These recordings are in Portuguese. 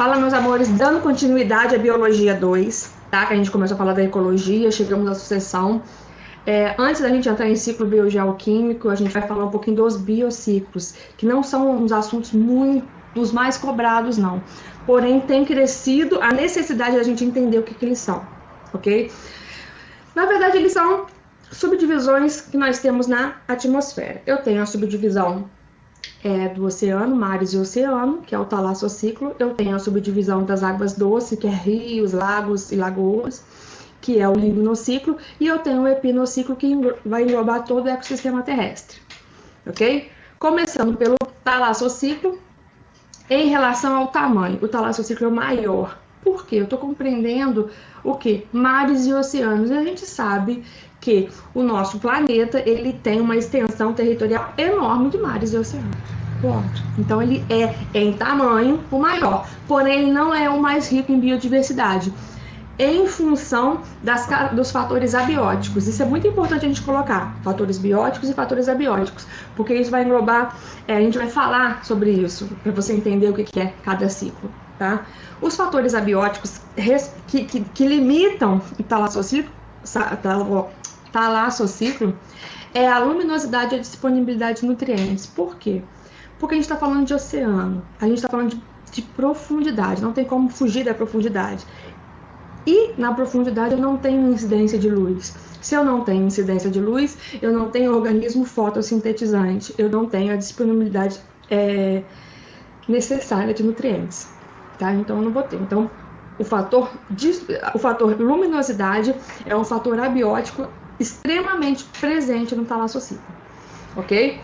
Fala, meus amores, dando continuidade à Biologia 2, tá? Que a gente começou a falar da ecologia, chegamos à sucessão. Antes da gente entrar em ciclo biogeoquímico, a gente vai falar um pouquinho dos biociclos, que não são uns assuntos dos mais cobrados, não. Porém, tem crescido a necessidade da gente entender o que eles são, ok? Na verdade, eles são subdivisões que nós temos na atmosfera. Eu tenho a subdivisão do oceano, mares e oceano, que é o talassociclo. Eu tenho a subdivisão das águas doces, que é rios, lagos e lagoas, que é o limnociclo, e eu tenho o epinociclo, que vai englobar todo o ecossistema terrestre, ok? Começando pelo talassociclo, em relação ao tamanho, o talassociclo é o maior. Por quê? Eu estou compreendendo o que? Mares e oceanos. E a gente sabe que o nosso planeta ele tem uma extensão territorial enorme de mares e oceanos. Ponto. Então ele é em tamanho o maior, porém ele não é o mais rico em biodiversidade, em função dos fatores abióticos. Isso é muito importante a gente colocar, fatores bióticos e fatores abióticos, porque isso vai englobar, a gente vai falar sobre isso, para você entender o que é cada ciclo, tá? Os fatores abióticos que limitam o talassociclo é a luminosidade e a disponibilidade de nutrientes. Por quê? Porque a gente está falando de oceano, a gente está falando de profundidade, não tem como fugir da profundidade. E na profundidade eu não tenho incidência de luz. Se eu não tenho incidência de luz, eu não tenho organismo fotossintetizante, eu não tenho a disponibilidade necessária de nutrientes, tá? Então eu não vou ter. Então o fator luminosidade é um fator abiótico extremamente presente no talassociclo, ok?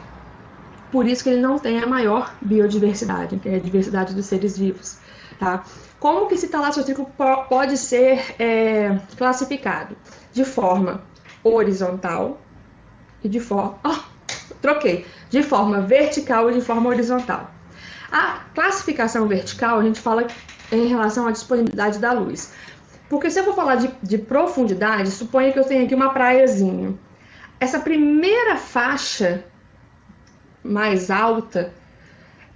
Por isso que ele não tem a maior biodiversidade, que é a diversidade dos seres vivos, tá? Como que esse talassociclo pode ser classificado? De forma horizontal e de forma... de forma vertical e de forma horizontal. A classificação vertical, a gente fala em relação à disponibilidade da luz. Porque se eu for falar de profundidade, suponha que eu tenho aqui uma praiazinha. Essa primeira faixa mais alta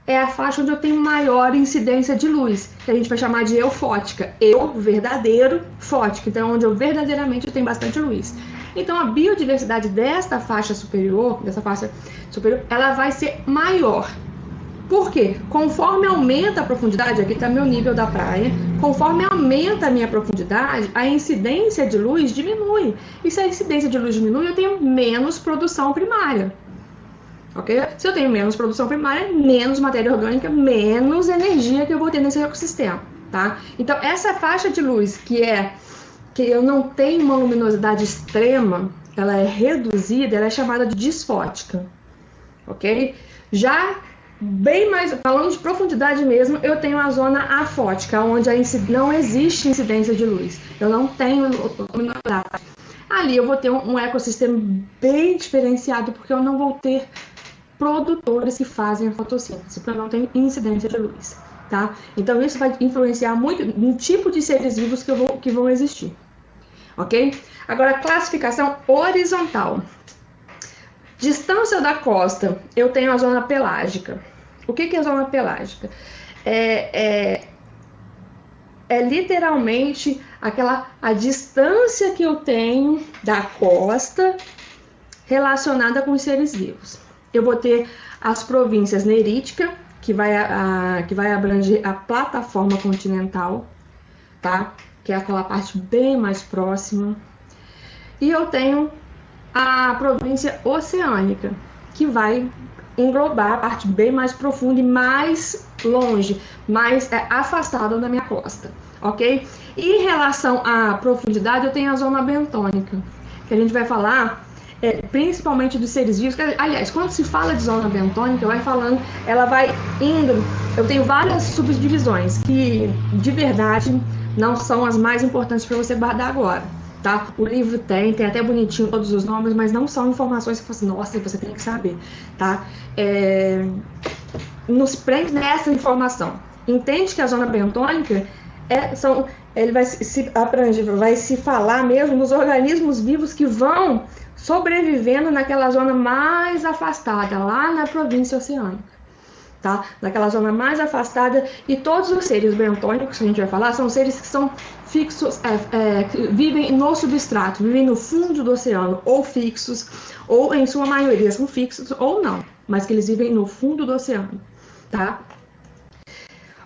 é a faixa onde eu tenho maior incidência de luz, que a gente vai chamar de eufótica. Verdadeiro, fótica. Então, onde eu verdadeiramente tenho bastante luz. Então, a biodiversidade dessa faixa superior, ela vai ser maior. Por quê? Conforme aumenta a profundidade, aqui está meu nível da praia, conforme aumenta a minha profundidade, a incidência de luz diminui. E se a incidência de luz diminui, eu tenho menos produção primária. Okay? Se eu tenho menos produção primária, menos matéria orgânica, menos energia que eu vou ter nesse ecossistema, tá? Então, essa faixa de luz que eu não tenho uma luminosidade extrema, ela é reduzida, ela é chamada de disfótica, ok? Já bem mais, falando de profundidade mesmo, eu tenho a zona afótica, onde não existe incidência de luz, eu não tenho luminosidade. Ali eu vou ter um ecossistema bem diferenciado, porque eu não vou ter produtores que fazem a fotossíntese, porque eu não tenho incidência de luz, tá? Então isso vai influenciar muito no tipo de seres vivos que vão existir, ok? Agora, classificação horizontal. Distância da costa, eu tenho a zona pelágica. O que é a zona pelágica? É literalmente a distância que eu tenho da costa relacionada com os seres vivos. Eu vou ter as províncias nerítica, que vai abranger a plataforma continental, tá? Que é aquela parte bem mais próxima. E eu tenho a província oceânica, que vai englobar a parte bem mais profunda e mais longe, mais afastada da minha costa, ok? E em relação à profundidade, eu tenho a zona bentônica, que a gente vai falar principalmente dos seres vivos. Aliás, quando se fala de zona bentônica, ela vai indo. Eu tenho várias subdivisões que, de verdade, não são as mais importantes para você guardar agora, tá? O livro tem até bonitinho todos os nomes, mas não são informações que você, nossa, você tem que saber, tá? Nos prende nessa informação. Entende que a zona bentônica ele vai se falar mesmo nos organismos vivos que vão sobrevivendo naquela zona mais afastada, lá na província oceânica, tá? Naquela zona mais afastada, e todos os seres bentônicos que a gente vai falar são seres que são fixos, que vivem no substrato, vivem no fundo do oceano, ou fixos, ou em sua maioria são fixos ou não, mas que eles vivem no fundo do oceano, tá?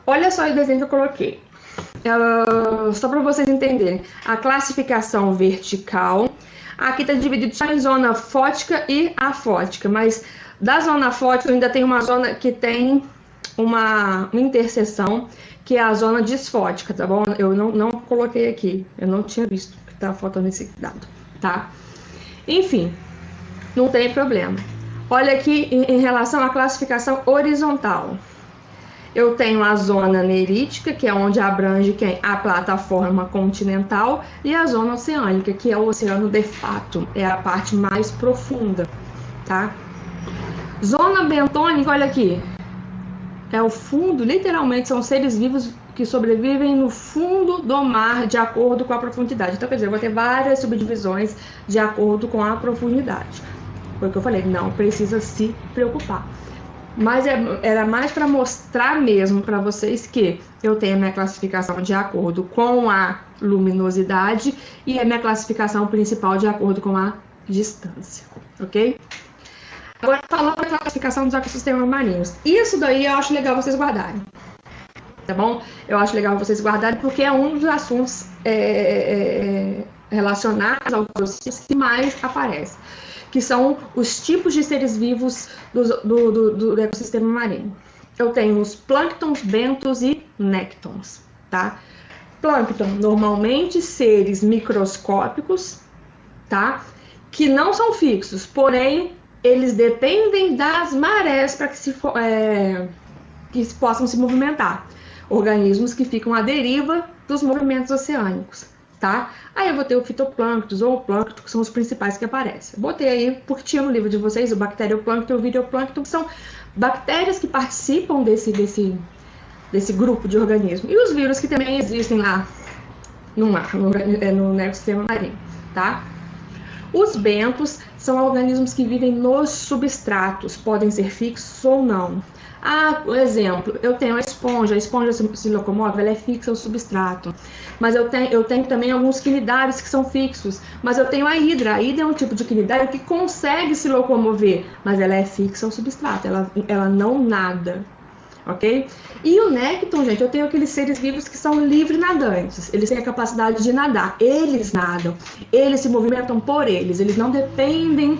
Olha só o desenho que eu coloquei. Só para vocês entenderem, a classificação vertical, aqui está dividido só em zona fótica e afótica, mas da zona fótica ainda tem uma zona que tem uma interseção, que é a zona disfótica, tá bom? Eu não coloquei aqui, eu não tinha visto que tá faltando esse dado, tá? Enfim, não tem problema. Olha aqui em relação à classificação horizontal. Eu tenho a zona nerítica, que é onde abrange quem? A plataforma continental, e a zona oceânica, que é o oceano de fato, é a parte mais profunda, tá? Zona bentônica, olha aqui, é o fundo, literalmente são seres vivos que sobrevivem no fundo do mar de acordo com a profundidade. Então, quer dizer, eu vou ter várias subdivisões de acordo com a profundidade. Foi o que eu falei, não precisa se preocupar. Mas era mais para mostrar mesmo para vocês que eu tenho a minha classificação de acordo com a luminosidade e a minha classificação principal de acordo com a distância, ok? Agora, falando da classificação dos ecossistemas marinhos. Isso daí eu acho legal vocês guardarem, tá bom? Eu acho legal vocês guardarem porque é um dos assuntos relacionados aos ecosistemas que mais aparece, que são os tipos de seres vivos do ecossistema marinho. Eu tenho os plânctons, bentos e néctons, tá? Plâncton, normalmente seres microscópicos, tá? Que não são fixos, porém, eles dependem das marés para que possam se movimentar. Organismos que ficam à deriva dos movimentos oceânicos, tá? Aí eu vou ter o fitoplâncton ou o plâncton, que são os principais que aparecem. Botei aí, porque tinha no livro de vocês, o bacterioplâncton e o videoplâncton, que são bactérias que participam desse grupo de organismos. E os vírus que também existem lá no mar, no ecossistema marinho, tá? Os bentos são organismos que vivem nos substratos, podem ser fixos ou não. Por exemplo, eu tenho a esponja se locomove, ela é fixa ao substrato. Mas eu tenho também alguns quinidários que são fixos. Mas eu tenho a hidra é um tipo de quinidário que consegue se locomover, mas ela é fixa ao substrato, ela não nada. Ok? E o nécton, gente, eu tenho aqueles seres vivos que são livre nadantes. Eles têm a capacidade de nadar. Eles nadam. Eles se movimentam por eles. Eles não dependem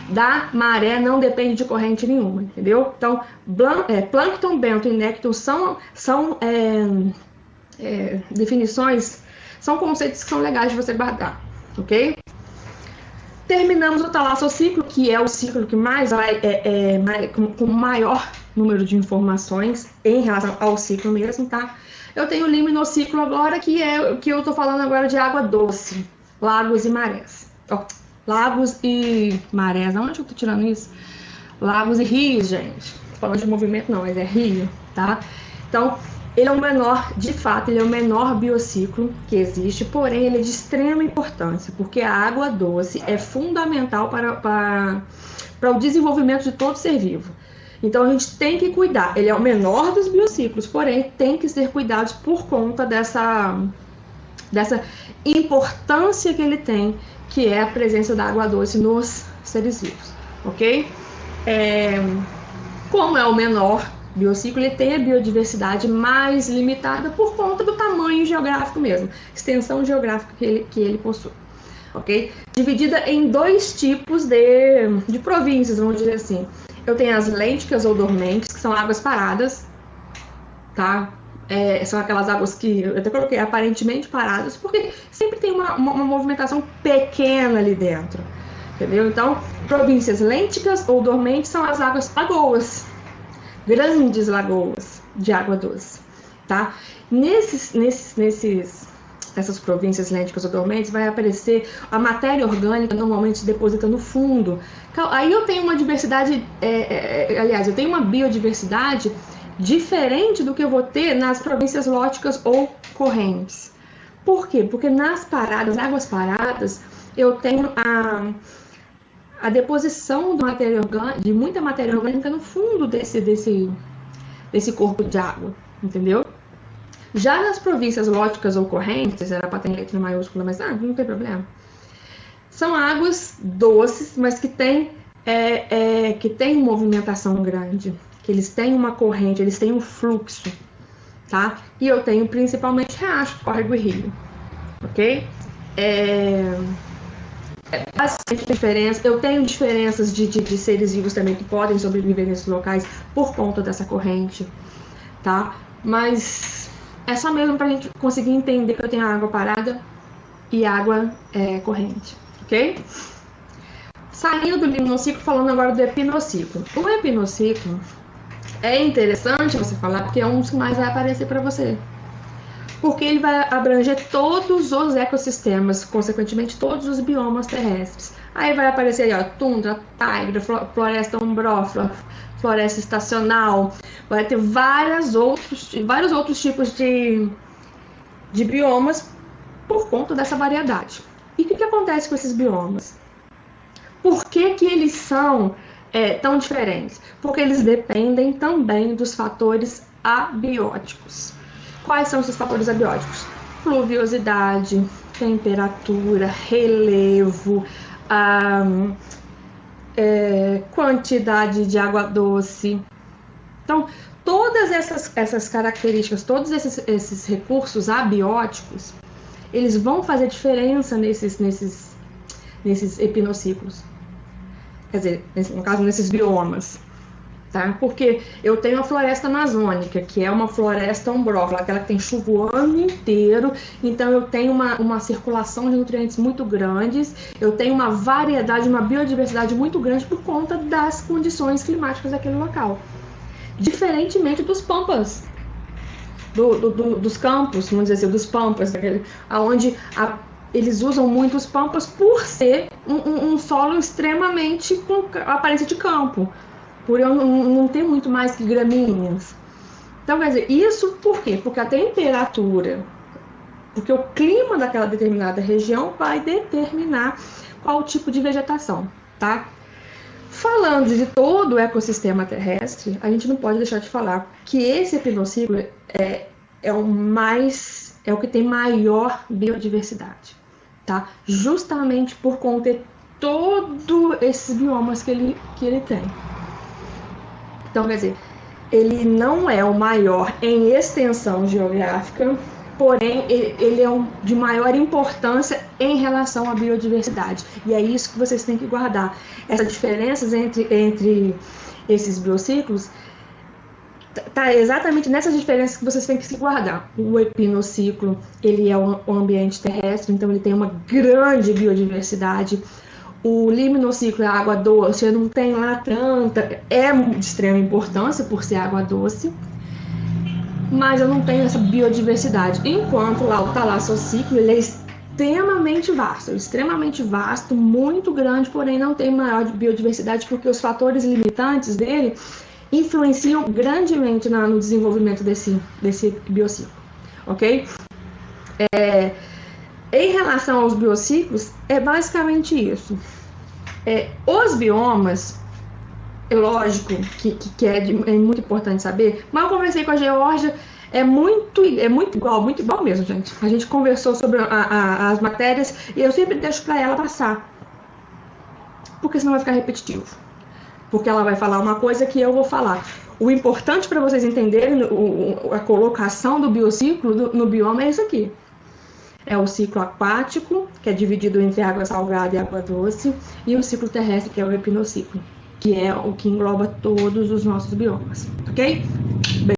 da maré, não dependem de corrente nenhuma, entendeu? Então, plâncton, bento e nécton são definições, são conceitos que são legais de você guardar, ok? Terminamos o talassociclo, que é o ciclo que mais vai com maior número de informações em relação ao ciclo mesmo, tá? Eu tenho o liminociclo agora, que é o que eu tô falando agora de água doce, lagos e marés. Lagos e marés, aonde eu tô tirando isso? Lagos e rios, gente. Tô falando de movimento não, mas é rio, tá? Então, ele é o menor, de fato, ele é o menor biociclo que existe, porém ele é de extrema importância, porque a água doce é fundamental para o desenvolvimento de todo ser vivo. Então a gente tem que cuidar, ele é o menor dos biociclos, porém tem que ser cuidados por conta dessa importância que ele tem, que é a presença da água doce nos seres vivos, ok? Como é o menor biociclo, ele tem a biodiversidade mais limitada por conta do tamanho geográfico mesmo, extensão geográfica que ele possui, ok? Dividida em dois tipos de províncias, vamos dizer assim. Eu tenho as lênticas ou dormentes, que são águas paradas, tá? São aquelas águas que eu até coloquei aparentemente paradas, porque sempre tem uma movimentação pequena ali dentro, entendeu? Então, províncias lênticas ou dormentes são as águas lagoas, grandes lagoas de água doce, tá? Nessas províncias lênticas ou dormentes vai aparecer a matéria orgânica normalmente deposita no fundo. Aí eu tenho uma diversidade, aliás, eu tenho uma biodiversidade diferente do que eu vou ter nas províncias lóticas ou correntes. Por quê? Porque nas águas paradas, eu tenho a deposição de muita matéria orgânica no fundo desse desse corpo de água, entendeu? Já nas províncias lóticas ou correntes, era para ter letra maiúscula, mas não tem problema. São águas doces, mas que tem movimentação grande, que eles têm uma corrente, eles têm um fluxo, tá? E eu tenho principalmente riacho, córrego e rio, ok? Bastante diferença. Eu tenho diferenças de seres vivos também que podem sobreviver nesses locais por conta dessa corrente, tá? Mas é só mesmo para a gente conseguir entender que eu tenho água parada e água corrente, ok? Saindo do limnociclo, falando agora do epinociclo. O epinociclo é interessante você falar porque é um dos que mais vai aparecer para você. Porque ele vai abranger todos os ecossistemas, consequentemente todos os biomas terrestres. Aí vai aparecer aí, ó, tundra, taiga, floresta ombrófila, floresta estacional, vai ter vários outros tipos de biomas por conta dessa variedade. E o que acontece com esses biomas? Por que eles são tão diferentes? Porque eles dependem também dos fatores abióticos. Quais são esses fatores abióticos? Pluviosidade, temperatura, relevo, quantidade de água doce. Então, todas essas características, todos esses recursos abióticos, eles vão fazer diferença nesses epinociclos. Quer dizer, no caso, nesses biomas. Tá? Porque eu tenho a floresta amazônica, que é uma floresta ombrófila, aquela que tem chuva o ano inteiro, então eu tenho uma circulação de nutrientes muito grandes, eu tenho uma variedade, uma biodiversidade muito grande por conta das condições climáticas daquele local. Diferentemente dos pampas, dos campos, vamos dizer assim, dos pampas, onde eles usam muito os pampas por ser um solo extremamente com aparência de campo. Por eu não ter muito mais que gramíneas. Então, quer dizer, isso por quê? Porque a temperatura, porque o clima daquela determinada região vai determinar qual tipo de vegetação, tá? Falando de todo o ecossistema terrestre, a gente não pode deixar de falar que esse epinociclo é o que tem maior biodiversidade, tá? Justamente por conter todos esses biomas que ele tem. Então, quer dizer, ele não é o maior em extensão geográfica, porém, ele é de maior importância em relação à biodiversidade. E é isso que vocês têm que guardar. Essas diferenças entre esses biociclos está exatamente nessas diferenças que vocês têm que se guardar. O epinociclo, ele é um ambiente terrestre, então ele tem uma grande biodiversidade. O limnociclo é água doce, não tem lá tanta, é de extrema importância por ser água doce, mas eu não tenho essa biodiversidade. Enquanto lá o talassociclo, ele é extremamente vasto, muito grande, porém não tem maior biodiversidade porque os fatores limitantes dele influenciam grandemente no desenvolvimento desse biociclo, ok? Em relação aos biociclos, é basicamente isso. Os biomas, é lógico que é muito importante saber, mas eu conversei com a Geórgia, é muito igual mesmo, gente. A gente conversou sobre as matérias e eu sempre deixo para ela passar, porque senão vai ficar repetitivo. Porque ela vai falar uma coisa que eu vou falar. O importante para vocês entenderem a colocação do biociclo no bioma é isso aqui. É o ciclo aquático, que é dividido entre água salgada e água doce, e o ciclo terrestre, que é o epinociclo, que é o que engloba todos os nossos biomas, ok?